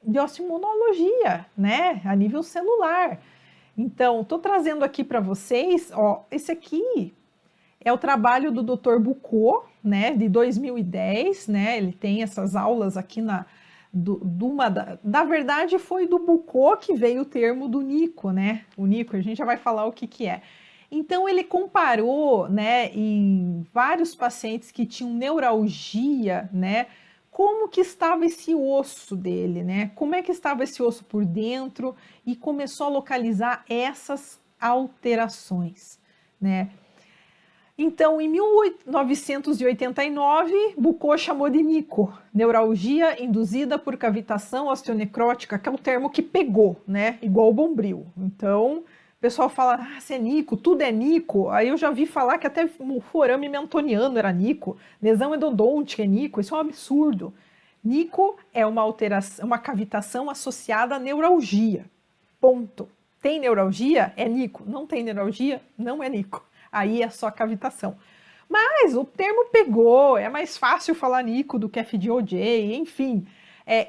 de osteoimunologia, né? A nível celular. Então, estou trazendo aqui para vocês, ó, esse aqui é o trabalho do Dr. Bucco, né, de 2010, né? Ele tem essas aulas aqui na verdade foi do Bucco que veio o termo do Nico, né? O Nico, a gente já vai falar o que é. Então ele comparou, né, em vários pacientes que tinham neuralgia, né, como que estava esse osso dele, né? Como é que estava esse osso por dentro e começou a localizar essas alterações, né? Então, em 1989, Bucco chamou de Nico, neuralgia induzida por cavitação osteonecrótica, que é o termo que pegou, né? Igual o Bombril. Então, o pessoal fala, se é Nico, tudo é Nico. Aí eu já vi falar que até o forame mentoniano era Nico, lesão endodôntica é Nico, isso é um absurdo. Nico é uma alteração, uma cavitação associada à neuralgia. Ponto. Tem neuralgia? É Nico. Não tem neuralgia? Não é Nico. Aí é só cavitação. Mas o termo pegou, é mais fácil falar Nico do que FDOJ, enfim.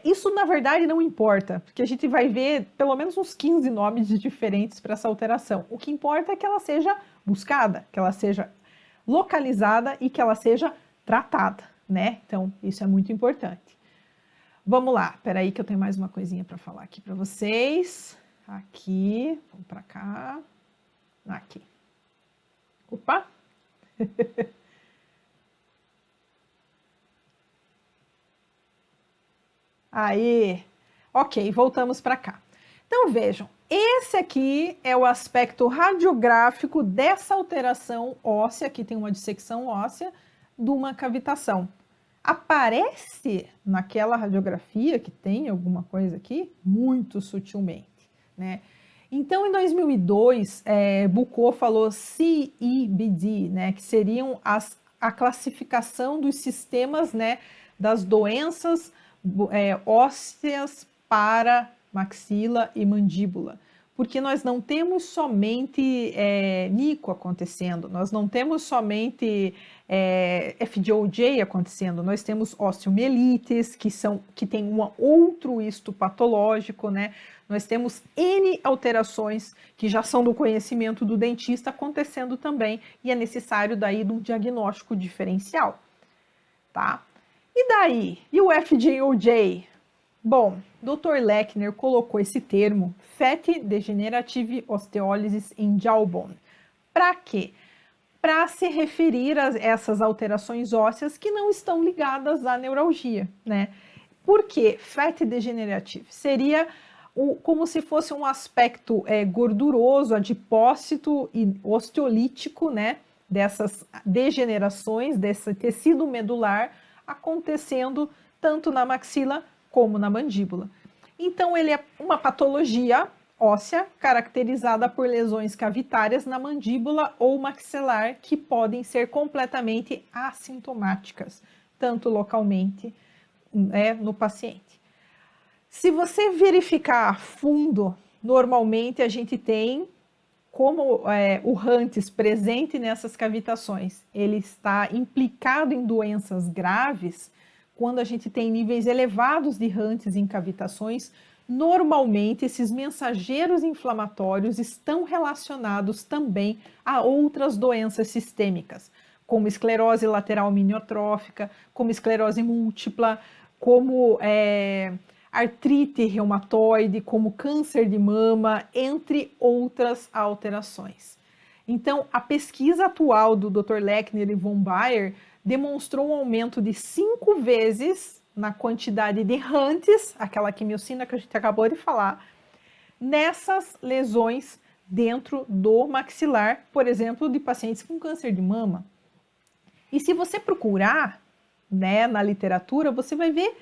Isso, na verdade, não importa, porque a gente vai ver pelo menos uns 15 nomes diferentes para essa alteração. O que importa é que ela seja buscada, que ela seja localizada e que ela seja tratada, né? Então, isso é muito importante. Vamos lá, peraí que eu tenho mais uma coisinha para falar aqui para vocês. Aqui, vamos para cá. Aqui. Opa! Aí, ok, voltamos para cá. Então vejam, esse aqui é o aspecto radiográfico dessa alteração óssea, aqui tem uma dissecção óssea, de uma cavitação. Aparece naquela radiografia que tem alguma coisa aqui, muito sutilmente, né? Então, em 2002, Bucco falou CEBD, né, que seriam a classificação dos sistemas, né, das doenças ósseas para maxila e mandíbula. Porque nós não temos somente Nico acontecendo, nós não temos somente FDOJ acontecendo, nós temos osteomielites, que tem um outro histopatológico, né? Nós temos N alterações que já são do conhecimento do dentista acontecendo também, e é necessário daí de um diagnóstico diferencial, tá? E daí? E o FDOJ? Bom, Dr. Lechner colocou esse termo, Fatty Degenerative Osteolysis in Jawbone. Para quê? Para se referir a essas alterações ósseas que não estão ligadas à neuralgia, né? Por que Fatty Degenerative? Seria como se fosse um aspecto gorduroso, adipócito e osteolítico, né? Dessas degenerações, desse tecido medular acontecendo tanto na maxila como na mandíbula. Então, ele é uma patologia óssea caracterizada por lesões cavitárias na mandíbula ou maxilar que podem ser completamente assintomáticas, tanto localmente no paciente. Se você verificar a fundo, normalmente a gente tem como o Huntes presente nessas cavitações, ele está implicado em doenças graves. Quando a gente tem níveis elevados de Huntes em cavitações, normalmente esses mensageiros inflamatórios estão relacionados também a outras doenças sistêmicas, como esclerose lateral aminiotrófica, como esclerose múltipla, como artrite reumatoide, como câncer de mama, entre outras alterações. Então, a pesquisa atual do Dr. Lechner e von Baer demonstrou um aumento de 5 vezes na quantidade de HUNTs, aquela quimiocina que a gente acabou de falar, nessas lesões dentro do maxilar, por exemplo, de pacientes com câncer de mama. E se você procurar, né, na literatura, você vai ver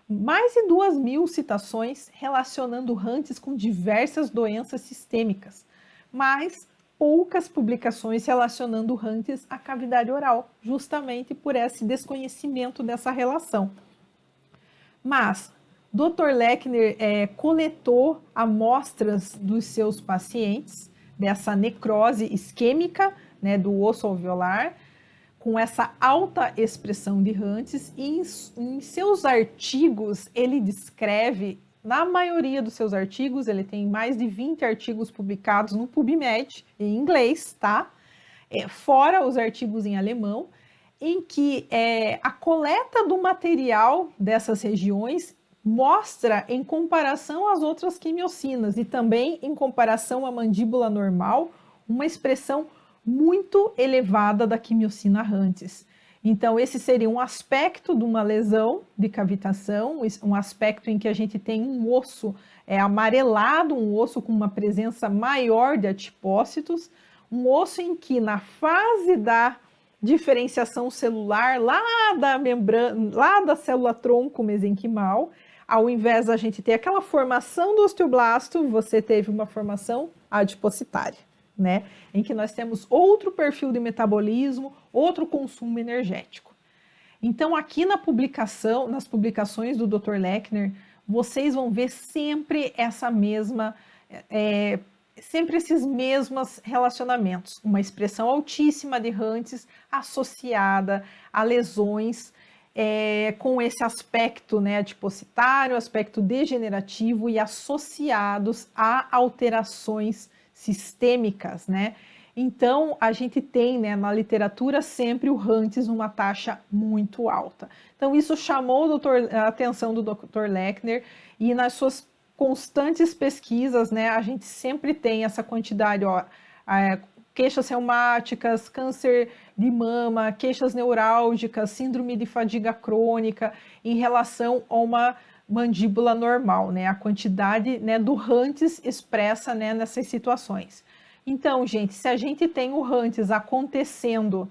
mais de 2.000 citações relacionando HUNTs com diversas doenças sistêmicas, mas poucas publicações relacionando HUNTs à cavidade oral, justamente por esse desconhecimento dessa relação. Mas Dr. Lechner coletou amostras dos seus pacientes dessa necrose isquêmica, né, do osso alveolar, com essa alta expressão de HUNTs, e em seus artigos ele descreve, na maioria dos seus artigos, ele tem mais de 20 artigos publicados no PubMed, em inglês, tá? Fora os artigos em alemão, em que a coleta do material dessas regiões mostra, em comparação às outras quimiocinas e também em comparação à mandíbula normal, uma expressão muito elevada da quimiocina HUNTs. Então, esse seria um aspecto de uma lesão de cavitação, um aspecto em que a gente tem um osso amarelado, um osso com uma presença maior de adipócitos, um osso em que na fase da diferenciação celular, lá da membrana, lá da célula-tronco mesenquimal, ao invés da gente ter aquela formação do osteoblasto, você teve uma formação adipocitária, né? Em que nós temos outro perfil de metabolismo, outro consumo energético. Então, aqui na publicação, nas publicações do Dr. Lechner, vocês vão ver sempre essa mesma, sempre esses mesmos relacionamentos. Uma expressão altíssima de HUNTs associada a lesões com esse aspecto, né, adipocitário, aspecto degenerativo e associados a alterações sistêmicas, né? Então, a gente tem, né, na literatura sempre o HUNTs numa taxa muito alta. Então, isso chamou a atenção do Dr. Lechner, e nas suas constantes pesquisas, né, a gente sempre tem essa quantidade, queixas reumáticas, câncer de mama, queixas neurálgicas, síndrome de fadiga crônica, em relação a uma mandíbula normal, né, a quantidade, né, do HUNTs expressa, né, nessas situações. Então, gente, se a gente tem o HUNTs acontecendo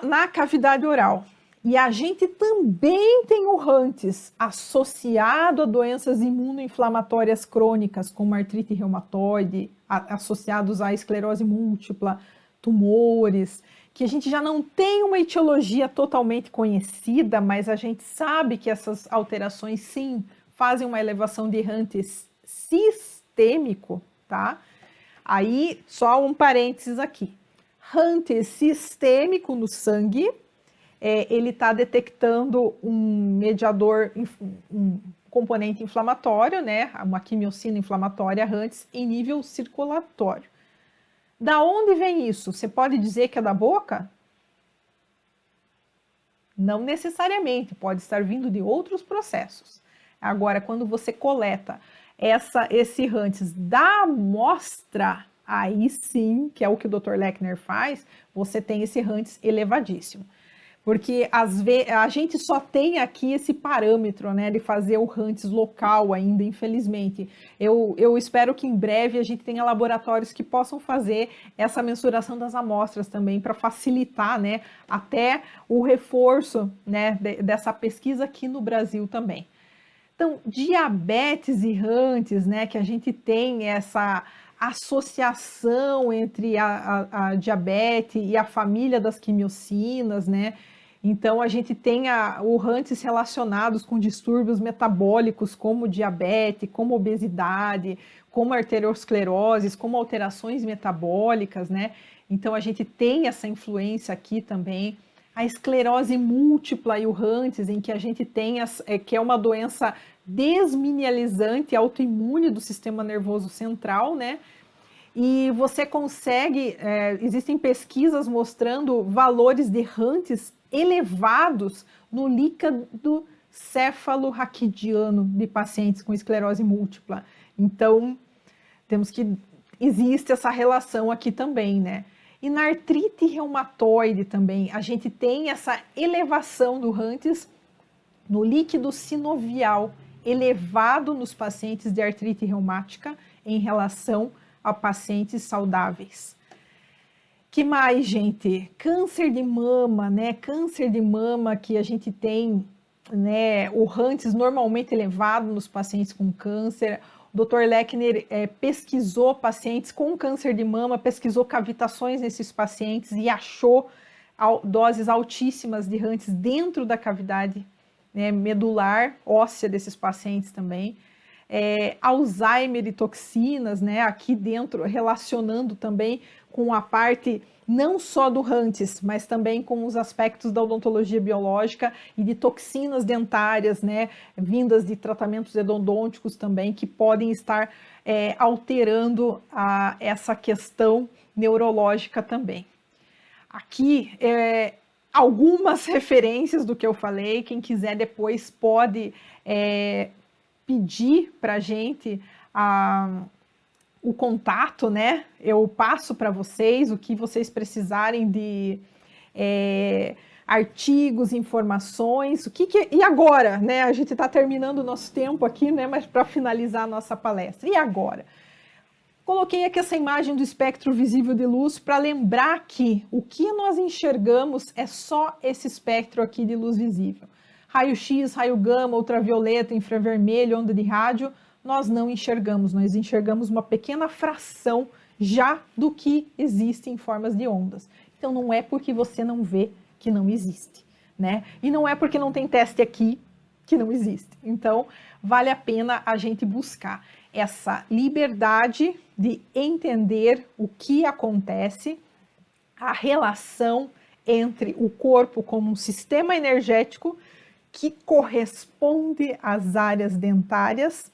na cavidade oral, e a gente também tem o HUNTs associado a doenças imunoinflamatórias crônicas, como artrite reumatoide, associados à esclerose múltipla, tumores, que a gente já não tem uma etiologia totalmente conhecida, mas a gente sabe que essas alterações, sim, fazem uma elevação de HUNTs sistêmico, tá? Aí, só um parênteses aqui. HUNT sistêmico no sangue, ele está detectando um mediador, um componente inflamatório, né, uma quimiocina inflamatória HUNTs em nível circulatório. Da onde vem isso? Você pode dizer que é da boca? Não necessariamente, pode estar vindo de outros processos. Agora, quando você coleta esse HUNTs da amostra, aí sim, que é o que o Dr. Lechner faz, você tem esse HUNTs elevadíssimo. Porque às vezes a gente só tem aqui esse parâmetro, né, de fazer o HUNTs local ainda, infelizmente. Eu espero que em breve a gente tenha laboratórios que possam fazer essa mensuração das amostras também, para facilitar, né, até o reforço, né, dessa pesquisa aqui no Brasil também. Então, diabetes e HUNTs, né, que a gente tem essa associação entre a diabetes e a família das quimiocinas, né? Então, a gente tem o HUNTs relacionados com distúrbios metabólicos, como diabetes, como obesidade, como arteriosclerose, como alterações metabólicas, né? Então, a gente tem essa influência aqui também. A esclerose múltipla e o HUNTs, em que a gente tem, que é uma doença desmineralizante, autoimune do sistema nervoso central, né? E você consegue, existem pesquisas mostrando valores de HUNTs elevados no líquido cefalorraquidiano de pacientes com esclerose múltipla. Então, temos que existe essa relação aqui também, né? E na artrite reumatoide também, a gente tem essa elevação do Huntes no líquido sinovial elevado nos pacientes de artrite reumática em relação a pacientes saudáveis. Que mais, gente? Câncer de mama, né? Câncer de mama que a gente tem, né? O Huntes normalmente elevado nos pacientes com câncer. O Dr. Lechner pesquisou pacientes com câncer de mama, pesquisou cavitações nesses pacientes e achou doses altíssimas de Huntes dentro da cavidade, né, medular óssea desses pacientes também. Alzheimer e toxinas, né, aqui dentro, relacionando também com a parte não só do Huntes, mas também com os aspectos da odontologia biológica e de toxinas dentárias, né, vindas de tratamentos endodônticos também, que podem estar alterando essa questão neurológica também. Aqui, algumas referências do que eu falei, quem quiser depois pode pedir para a gente o contato, né? Eu passo para vocês o que vocês precisarem de artigos, informações, e agora, né? A gente está terminando o nosso tempo aqui, né? Mas para finalizar a nossa palestra, e agora? Coloquei aqui essa imagem do espectro visível de luz para lembrar que o que nós enxergamos é só esse espectro aqui de luz visível. Raio-X, raio gama, ultravioleta, infravermelho, onda de rádio, nós não enxergamos, nós enxergamos uma pequena fração já do que existe em formas de ondas. Então não é porque você não vê que não existe, né? E não é porque não tem teste aqui que não existe. Então vale a pena a gente buscar essa liberdade de entender o que acontece, a relação entre o corpo como um sistema energético que corresponde às áreas dentárias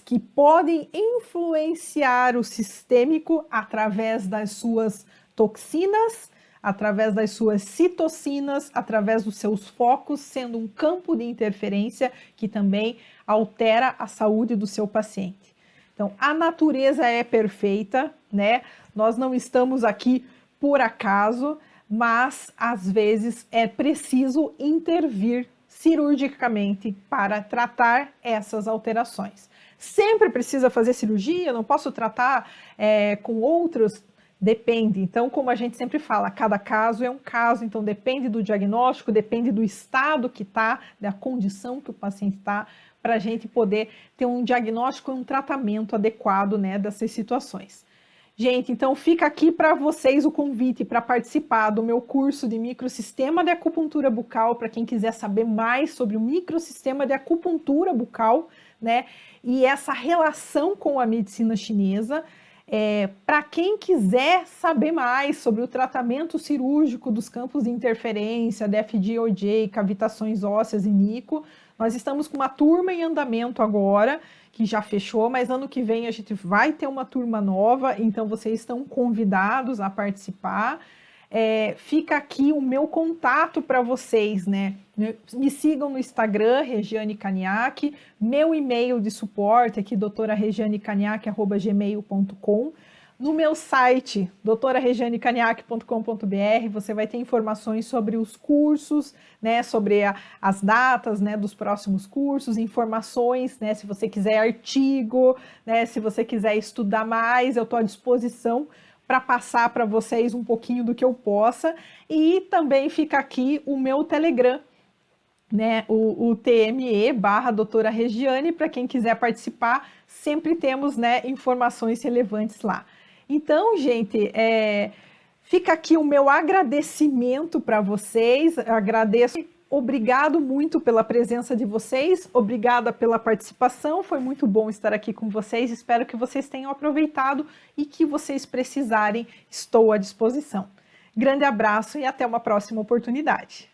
que podem influenciar o sistêmico através das suas toxinas, através das suas citocinas, através dos seus focos, sendo um campo de interferência que também altera a saúde do seu paciente. Então, a natureza é perfeita, né? Nós não estamos aqui por acaso, mas às vezes é preciso intervir cirurgicamente para tratar essas alterações. Sempre precisa fazer cirurgia? Não posso tratar com outros? Depende. Então, como a gente sempre fala, cada caso é um caso, então depende do diagnóstico, depende do estado que está, da condição que o paciente está, para a gente poder ter um diagnóstico e um tratamento adequado, né, dessas situações. Gente, então fica aqui para vocês o convite para participar do meu curso de microsistema de acupuntura bucal, para quem quiser saber mais sobre o microsistema de acupuntura bucal, né, e essa relação com a medicina chinesa. Para quem quiser saber mais sobre o tratamento cirúrgico dos campos de interferência, DFG-OJ, cavitações ósseas e nico, nós estamos com uma turma em andamento agora, que já fechou, mas ano que vem a gente vai ter uma turma nova, então vocês estão convidados a participar. Fica aqui o meu contato para vocês, né? Me sigam no Instagram, Regiane Caniac, meu e-mail de suporte aqui, doutoraregianecaniac@gmail.com. No meu site, doutoraregianecaniac.com.br, você vai ter informações sobre os cursos, né, sobre as datas, né, dos próximos cursos, informações, né, se você quiser artigo, né, se você quiser estudar mais, eu estou à disposição para passar para vocês um pouquinho do que eu possa. E também fica aqui o meu Telegram, né, o TME/doutora Regiane, para quem quiser participar, sempre temos, né, informações relevantes lá. Então, gente, fica aqui o meu agradecimento para vocês, agradeço, obrigado muito pela presença de vocês, obrigada pela participação, foi muito bom estar aqui com vocês, espero que vocês tenham aproveitado e que vocês precisarem, estou à disposição. Grande abraço e até uma próxima oportunidade.